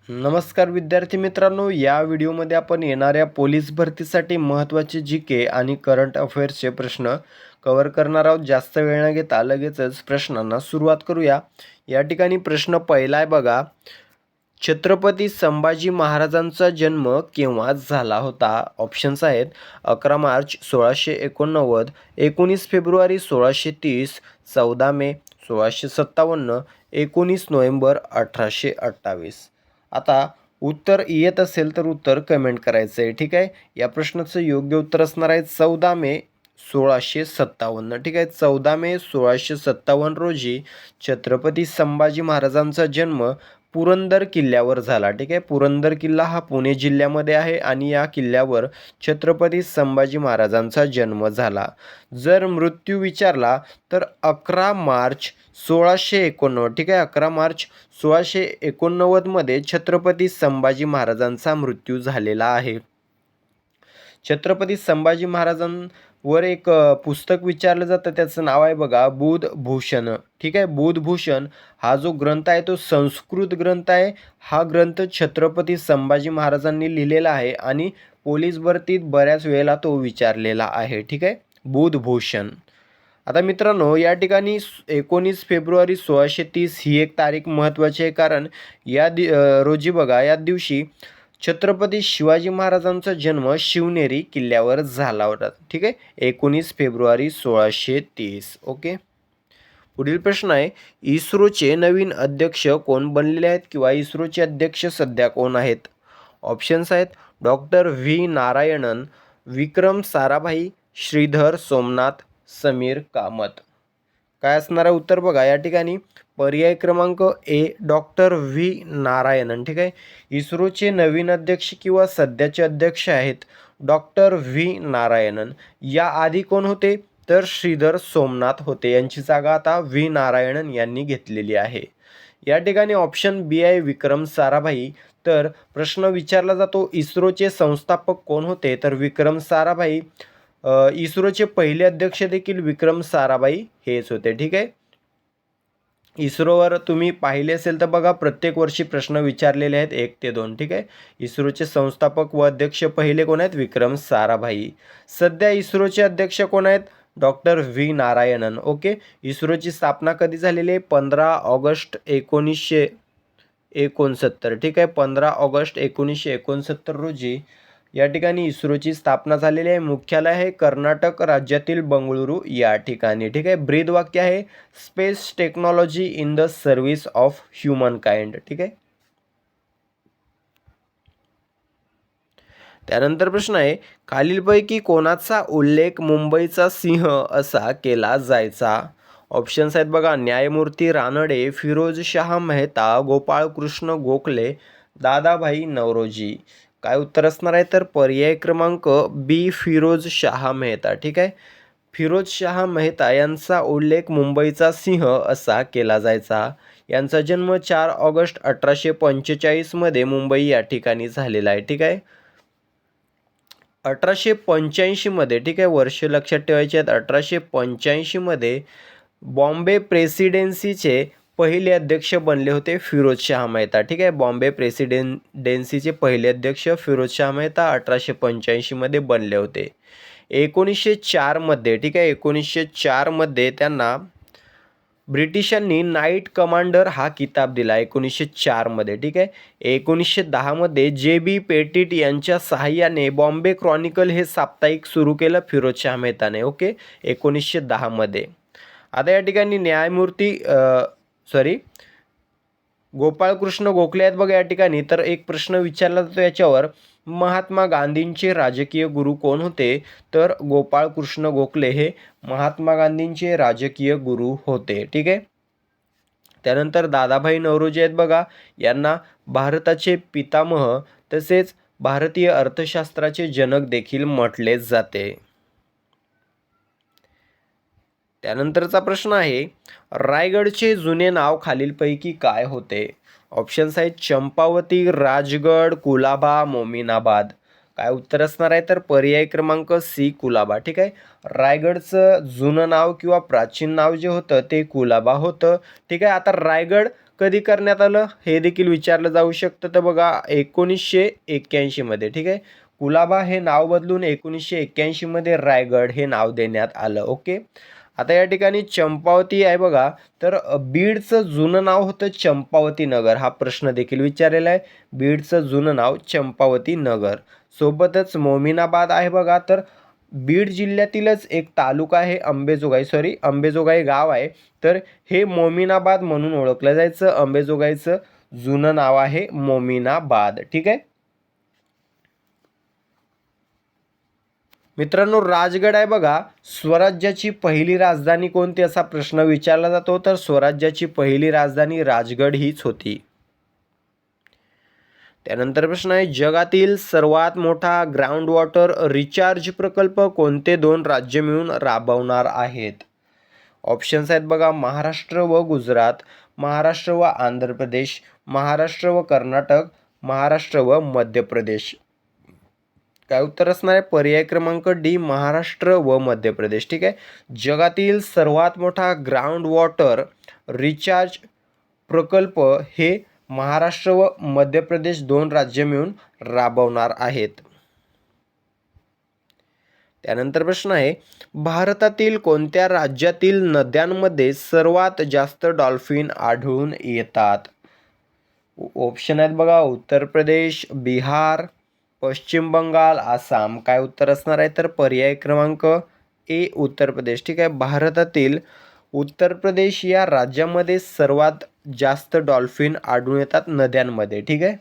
नमस्कार विद्यार्थी मित्रांनो, या व्हिडिओमध्ये आपण येणाऱ्या पोलीस भरतीसाठी महत्त्वाचे जी.के. आणि करंट अफेअर्सचे प्रश्न कव्हर करणार आहोत. जास्त वेळ न घेता लगेचच प्रश्नांना सुरुवात करूया. या ठिकाणी प्रश्न पहिला आहे बघा. छत्रपती संभाजी महाराजांचा जन्म केव्हा झाला होता? ऑप्शन्स आहेत 11 मार्च 1689, 19 फेब्रुवारी 1630, 14 मे 1657, 19 नोव्हेंबर 1828. आता उत्तर येत असेल तर उत्तर कमेंट करायचं आहे. ठीक आहे. या प्रश्नाचं योग्य उत्तर असणार आहे 14 मे 1657. ठीक आहे. 14 मे 1657 रोजी छत्रपती संभाजी महाराजांचा जन्म पुरंदर किल्ल्यावर झाला. ठीक आहे. पुरंदर किल्ला हा पुणे जिल्ह्यामध्ये आहे आणि या किल्ल्यावर छत्रपती संभाजी महाराजांचा जन्म झाला. जर मृत्यू विचारला तर 11 मार्च 1689. ठीक आहे. 11 मार्च 1689 मध्ये छत्रपती संभाजी महाराजांचा मृत्यू झालेला आहे. छत्रपती संभाजी महाराजांवर एक पुस्तक विचारलं जातं, त्याचं नाव आहे बघा बुधभूषण. ठीक आहे. बुधभूषण हा जो ग्रंथ आहे तो संस्कृत ग्रंथ आहे. हा ग्रंथ छत्रपती संभाजी महाराजांनी लिहिलेला आहे आणि पोलीस भरतीत बऱ्याच वेळेला तो विचारलेला आहे. ठीक आहे. बुधभूषण. आता मित्रांनो, या ठिकाणी 19 फेब्रुवारी 1630 ही एक तारीख महत्त्वाची आहे, कारण रोजी बघा, या दिवशी छत्रपती शिवाजी महाराजांचा जन्म शिवनेरी किल्ल्यावर झाला होता. ठीक आहे. 19 फेब्रुवारी 1630. ओके. पुढील प्रश्न आहे, इस्रोचे नवीन अध्यक्ष कोण बनलेले आहेत किंवा इस्रोचे अध्यक्ष सध्या कोण आहेत? ऑप्शन्स आहेत डॉक्टर व्ही नारायणन, विक्रम साराभाई, श्रीधर सोमनाथ, समीर कामत. काय असणार आहे उत्तर बघा. या ठिकाणी पर्याय क्रमांक ए डॉक्टर व्ही नारायणन. ठीक आहे. इस्रोचे नवीन अध्यक्ष किंवा सध्याचे अध्यक्ष आहेत डॉक्टर व्ही नारायणन. या आधी कोण होते तर श्रीधर सोमनाथ होते. यांची जागा आता व्ही नारायणन यांनी घेतलेली आहे. या ठिकाणी ऑप्शन बी आहे विक्रम साराभाई. तर प्रश्न विचारला जातो इस्रोचे संस्थापक कोण होते तर विक्रम साराभाई. इस्रोचे पहिले अध्यक्ष देखील विक्रम साराभाई हेच होते. ठीक आहे. इस्रोवर तुम्ही पाहिले असेल तर बघा, प्रत्येक वर्षी प्रश्न विचारलेले आहेत 1 ते 2. ठीक आहे. इस्रोचे संस्थापक व अध्यक्ष पहिले कोण आहेत विक्रम साराभाई. सध्या इस्रोचे अध्यक्ष कोण आहेत डॉक्टर व्ही नारायणन. ओके. इस्रोची स्थापना कधी झालेली आहे 15 ऑगस्ट 1969. ठीक आहे. 15 ऑगस्ट 1969 रोजी या ठिकाणी इस्रोची स्थापना झालेली आहे. मुख्यालय आहे कर्नाटक राज्यातील बंगळुरू या ठिकाणी. ठीक आहे. ब्रीद वाक्य आहे space technology in the service of human kind. ठीक आहे. त्यानंतर प्रश्न आहे, खालीलपैकी कोणाचा उल्लेख मुंबईचा सिंह असा केला जायचा? ऑप्शन्स आहेत बघा, न्यायमूर्ती रानडे, फिरोज शाह मेहता, गोपाळकृष्ण गोखले, दादाभाई नौरोजी. काय उत्तर असणार आहे तर पर्याय क्रमांक बी फिरोज शाह मेहता. ठीक आहे. फिरोज शाह मेहता यांचा उल्लेख मुंबईचा सिंह असा केला जायचा. यांचा जन्म 4 ऑगस्ट 1845 मध्ये मुंबई या ठिकाणी झालेला आहे. ठीक आहे. 1885 मध्ये. ठीक आहे. वर्ष लक्षात ठेवायचे आहेत. 1885 मध्ये बॉम्बे प्रेसिडेन्सीचे पहिले अध्यक्ष बनले होते फिरोज शाह मेहता. ठीक आहे. बॉम्बे प्रेसिडेन्सीचे पहिले अध्यक्ष फिरोज शाह मेहता 1885 मध्ये बनले होते. 1904 मध्ये. ठीक आहे. 1904 मध्ये त्यांना ब्रिटिशांनी नाईट कमांडर हा किताब दिला 1904 मध्ये. ठीक आहे. 1910 मध्ये जे.बी. पेटिट यांच्या सहाय्याने बॉम्बे क्रॉनिकल हे साप्ताहिक सुरू केलं फिरोज शाह मेहताने. ओके. 1910 मध्ये. आता या ठिकाणी गोपाळकृष्ण गोखले आहेत बघा या ठिकाणी. तर एक प्रश्न विचारला जातो याच्यावर, महात्मा गांधींचे राजकीय गुरु कोण होते तर गोपाळकृष्ण गोखले हे महात्मा गांधींचे राजकीय गुरु होते. ठीक आहे. त्यानंतर दादाभाई नौरोजी आहेत बघा, यांना भारताचे पितामह तसेच भारतीय अर्थशास्त्राचे जनक देखील म्हटले जाते. त्यानंतरचा प्रश्न आहे, रायगडचे जुने नाव खालीलपैकी काय होते? ऑप्शन्स आहेत चंपावती, राजगड, कुलाबा, मोमिनाबाद. काय उत्तर असणार आहे तर पर्याय क्रमांक सी कुलाबा. ठीक आहे. रायगडचं जुनं नाव किंवा प्राचीन नाव जे होतं ते कुलाबा होतं. ठीक आहे. आता रायगड कधी करण्यात आलं हे देखील विचारलं जाऊ शकतं. तर बघा 1981 मध्ये. ठीक आहे. कुलाबा हे नाव बदलून 1981 मध्ये रायगड हे नाव देण्यात आलं. ओके. आता या ठिकाणी चंपावती आहे बघा, तर बीडचं जुनं नाव होतं चंपावती नगर. हा प्रश्न देखील विचारलेला आहे. बीडचं जुनं नाव चंपावती नगर. सोबतच मोमिनाबाद आहे बघा, तर बीड जिल्ह्यातीलच एक तालुका आहे अंबेजोगाई गाव आहे. तर हे मोमिनाबाद म्हणून ओळखलं जायचं. अंबेजोगाईचं जुनं नाव आहे मोमिनाबाद. ठीक आहे. मित्रांनो, राजगड आहे बघा, स्वराज्याची पहिली राजधानी कोणती असा प्रश्न विचारला जातो. तर स्वराज्याची पहिली राजधानी राजगड हीच होती. त्यानंतर प्रश्न आहे, जगातील सर्वात मोठा ग्राउंड वॉटर रिचार्ज प्रकल्प कोणते दोन राज्य मिळून राबवणार आहेत? ऑप्शन्स आहेत बघा, महाराष्ट्र व गुजरात, महाराष्ट्र व आंध्र प्रदेश, महाराष्ट्र व कर्नाटक, महाराष्ट्र व मध्य प्रदेश. काय उत्तर असणार आहे? पर्याय क्रमांक डी, महाराष्ट्र व मध्य प्रदेश. ठीक आहे. जगातील सर्वात मोठा ग्राउंड वॉटर रिचार्ज प्रकल्प हे महाराष्ट्र व मध्य प्रदेश दोन राज्य मिळून राबवणार आहेत. त्यानंतर प्रश्न आहे, भारतातील कोणत्या राज्यातील नद्यांमध्ये सर्वात जास्त डॉल्फिन आढळून येतात? ऑप्शन आहेत बघा, उत्तर प्रदेश, बिहार, पश्चिम बंगाल, आसाम. काय उत्तर असणार आहे? तर पर्याय क्रमांक ए, उत्तर प्रदेश. ठीक आहे. भारतातील उत्तर प्रदेश या राज्यामध्ये सर्वात जास्त डॉल्फिन आढळून येतात नद्यांमध्ये. ठीक आहे.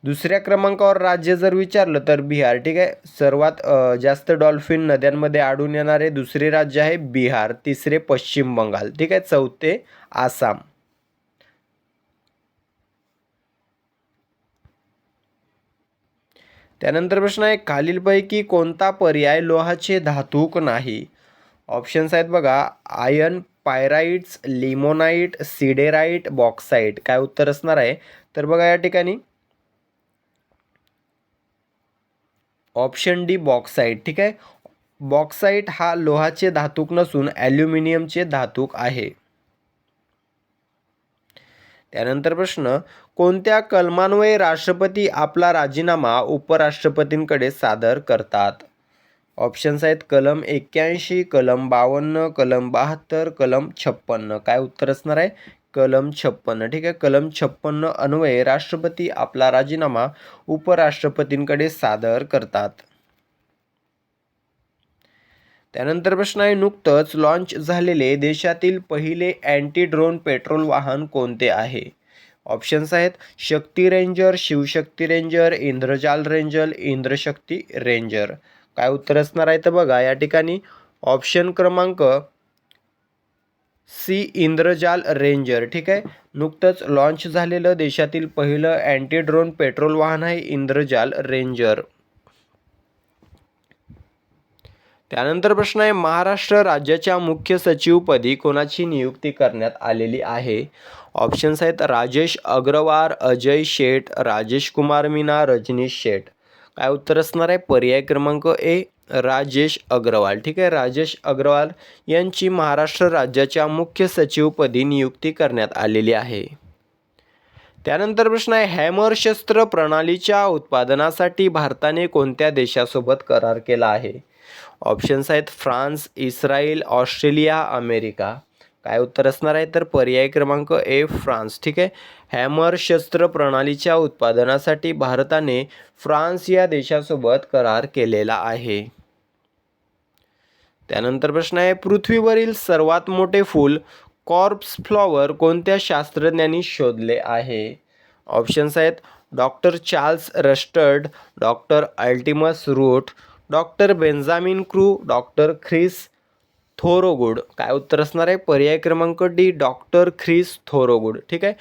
दुसऱ्या क्रमांकावर राज्य जर विचारलं तर बिहार. ठीक आहे. सर्वात जास्त डॉल्फिन नद्यांमध्ये आढळून येणारे दुसरे राज्य आहे बिहार, तिसरे पश्चिम बंगाल. ठीक आहे. चौथे आसाम. त्यानंतर प्रश्न आहे, खालीलपैकी कोणता पर्याय लोहाचे धातूक नाही? ऑप्शन्स आहेत बघा, iron, pyrites, limonite, siderite, bauxite. काय उत्तर असणार आहे? तर बघा या ठिकाणी ऑप्शन डी, बॉक्साइट. ठीक आहे. बॉक्साइट हा लोहाचे धातूक नसून ॲल्युमिनियमचे धातूक आहे. त्यानंतर प्रश्न, कोणत्या कलमान्वये राष्ट्रपती आपला राजीनामा उपराष्ट्रपतींकडे सादर करतात? ऑप्शन्स आहेत, कलम 81, कलम 52, कलम 72, कलम 56. काय उत्तर असणार आहे? कलम 56. ठीक आहे. कलम 56 अन्वये राष्ट्रपती आपला राजीनामा उपराष्ट्रपतींकडे सादर करतात. त्यानंतर प्रश्न आहे, नुकतंच लॉन्च झालेले देशातील पहिले अँटी ड्रोन पेट्रोल वाहन कोणते आहे? ऑप्शन्स आहेत, Shakti ranger, Shivshakti ranger, Indrajal ranger, Indrashakti ranger. काय उत्तर असणार आहे? तर बघा या ठिकाणी ऑप्शन क्रमांक सी, इंद्रजाल रेंजर. ठीक आहे. नुकतंच लॉन्च झालेलं देशातील पहिलं अँटी ड्रोन पेट्रोल वाहन आहे इंद्रजाल रेंजर. त्यानंतर प्रश्न आहे, महाराष्ट्र राज्याच्या मुख्य सचिवपदी कोणाची नियुक्ती करण्यात आलेली आहे? ऑप्शन्स आहेत, राजेश अग्रवाल, अजय शेठ, राजेश कुमार मीना, रजनीश शेठ. काय उत्तर असणार आहे? पर्याय क्रमांक ए, राजेश अग्रवाल. ठीक आहे. राजेश अग्रवाल यांची महाराष्ट्र राज्याच्या मुख्य सचिवपदी नियुक्ती करण्यात आलेली आहे. त्यानंतर प्रश्न आहे, हॅमर शस्त्र प्रणालीच्या उत्पादनासाठी भारताने कोणत्या देशासोबत करार केला आहे? ऑप्शन्स आहेत, फ्रान्स, इस्रायल, ऑस्ट्रेलिया, अमेरिका. काय उत्तर असणार आहे? तर पर्याय क्रमांक ए, फ्रान्स. ठीक आहे. हॅमर शस्त्र प्रणालीच्या उत्पादनासाठी भारताने फ्रान्स या देशासोबत करार केलेला आहे. त्यानंतर प्रश्न आहे, पृथ्वीवरील सर्वात मोठे फूल कॉर्प्स फ्लॉवर कोणत्या शास्त्रज्ञांनी शोधले आहे? ऑप्शन्स आहेत, डॉक्टर चार्ल्स रस्टर्ड, डॉक्टर अल्टिमस Root, doctor Benjamin Crew, doctor Chris Thorogood. काय उत्तर असणार आहे? पर्याय क्रमांक डी, डॉक्टर ख्रिस थोरोगुड. ठीक आहे.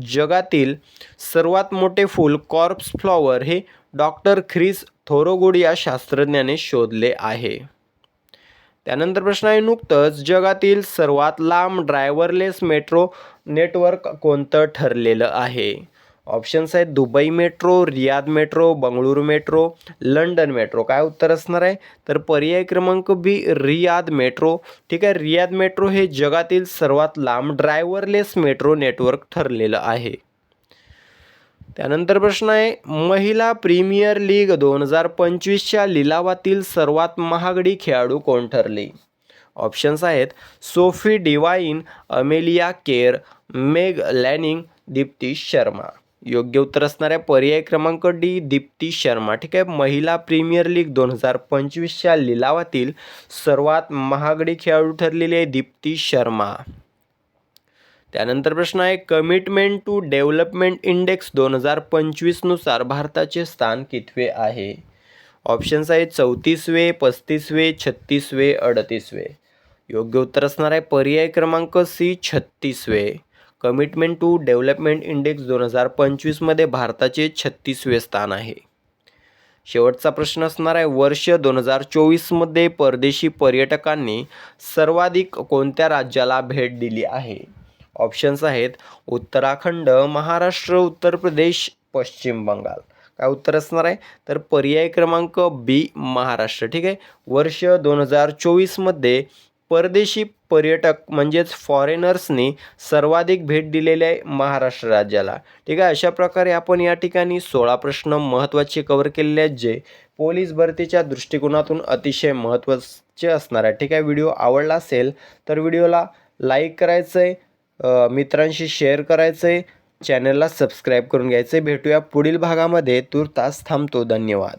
जगातील सर्वात मोठे फूल कॉर्प्स फ्लॉवर हे डॉक्टर ख्रिस थोरोगुड या शास्त्रज्ञाने शोधले आहे. त्यानंतर प्रश्न आहे, नुकतंच जगातील सर्वात लांब ड्रायव्हरलेस मेट्रो नेटवर्क कोणतं ठरलेलं आहे? ऑप्शन्स आहेत Dubai metro, Riyadh metro, Bengaluru metro, London metro. काय उत्तर असणार आहे? तर पर्याय क्रमांक बी रियाद मेट्रो. ठीक आहे, रियाद मेट्रो हे जगातील सर्वात लांब ड्रायव्हरलेस मेट्रो नेटवर्क ठरलेलं आहे. त्यानंतर प्रश्न आहे, महिला प्रीमियर लीग 2025च्या लिलावातील सर्वात महागडी खेळाडू कोण ठरली? ऑप्शन्स आहेत सोफी डिवाइन, अमेलिया केर, मेग लॅनिंग, दीप्ती शर्मा. योग्य उत्तर असणार आहे पर्याय क्रमांक डी, दीप्ती शर्मा. ठीक आहे, महिला प्रीमियर लीग 2025च्या लिलावातील सर्वात महागडी खेळाडू ठरलेली आहे दीप्ती शर्मा. त्यानंतर प्रश्न आहे, कमिटमेंट टू डेव्हलपमेंट इंडेक्स 2025 नुसार भारताचे स्थान कितवे आहे? ऑप्शन्स आहेत 34वे, 35वे, 36वे, 38वे. योग्य उत्तर असणार आहे पर्याय क्रमांक सी, 36वे. कमिटमेंट टू डेव्हलपमेंट इंडेक्स 2025मध्ये भारताचे 36वे स्थान आहे. शेवटचा प्रश्न असणार आहे, वर्ष 2024मध्ये परदेशी पर्यटकांनी सर्वाधिक कोणत्या राज्याला भेट दिली आहे? ऑप्शन्स आहेत उत्तराखंड, महाराष्ट्र, उत्तर प्रदेश, पश्चिम बंगाल. काय उत्तर असणार आहे? तर पर्याय क्रमांक बी, महाराष्ट्र. ठीक आहे, वर्ष 2024मध्ये परदेशी पर्यटक म्हणजेच फॉरेनर्सनी सर्वाधिक भेट दिलेली आहे महाराष्ट्र राज्याला. ठीक आहे, अशा प्रकारे आपण या ठिकाणी 16 प्रश्न महत्त्वाचे कव्हर केलेले आहेत जे पोलीस भरतीच्या दृष्टिकोनातून अतिशय महत्त्वाचे असणार आहे. ठीक आहे, व्हिडिओ आवडला असेल तर व्हिडिओला लाईक करायचं आहे, मित्रांशी शेअर करायचं आहे, चॅनलला सबस्क्राईब करून घ्यायचं आहे. भेटूया पुढील भागामध्ये. तूर्तास थांबतो. धन्यवाद.